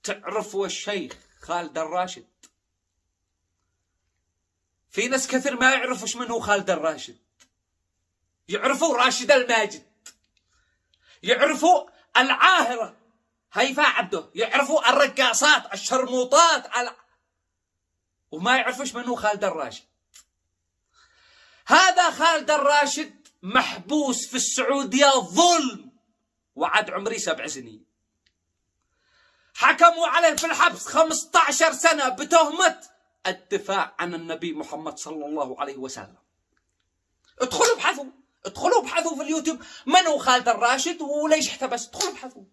تعرفوا الشيخ خالد الراشد؟ في ناس كثير ما يعرفوا ايش من هو خالد الراشد. يعرفوا راشد الماجد، يعرفوا العاهرة هيفاء عبده، يعرفوا الرقاصات الشرموطات وما يعرفوا ايش من هو خالد الراشد. هذا خالد الراشد محبوس في السعودية ظلم، وعد عمري 7 سنين. حكموا عليه في الحبس 15 سنة بتهمة الدفاع عن النبي محمد صلى الله عليه وسلم. ادخلوا ابحثوا في اليوتيوب من هو خالد الراشد وليش احتبس. ادخلوا ابحثوا.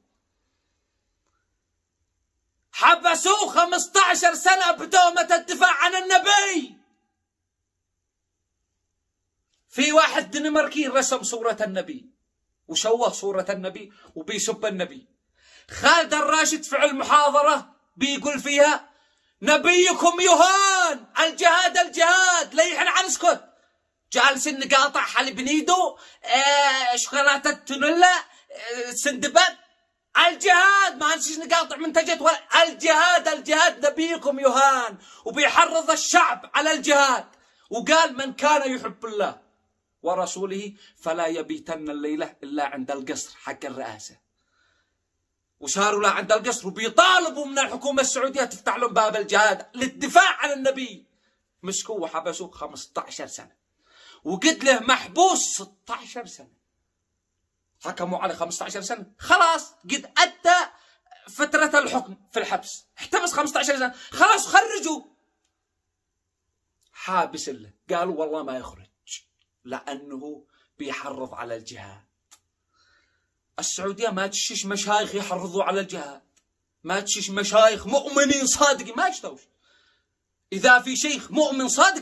حبسوه 15 سنة بتهمة الدفاع عن النبي. في واحد دنماركي رسم صورة النبي وشوه صورة النبي وبيسب النبي. خالد الراشد في المحاضرة بيقول فيها نبيكم يهان، الجهاد الجهاد، ليحن عن اسكت. جالس نقاطع حليب نيدو، شوكولاتة تونيلا، سندباد. الجهاد ما نسيش نقاطع منتجات الجهاد الجهاد، نبيكم يهان، وبيحرض الشعب على الجهاد. وقال من كان يحب الله ورسوله فلا يبيتن الليلة إلا عند القصر حق الرئاسة. وصاروا لا عند القصر وبيطالبوا من الحكومة السعودية تفتح لهم باب الجهاد للدفاع عن النبي. مسكوه وحبسوه 15 سنة، وقد له محبوس 16 سنة. حكموا عليه 15 سنة، خلاص قد أدى فترة الحكم في الحبس، احتبس 15 سنة، خلاص خرجوا. حابس له، قالوا والله ما يخرج لأنه بيحرض على الجهاد. السعودية ما تشيش مشايخ يحرضوا على الجهاد، ما تشيش مشايخ مؤمنين صادقين، ما يشتوش. إذا في شيخ مؤمن صادق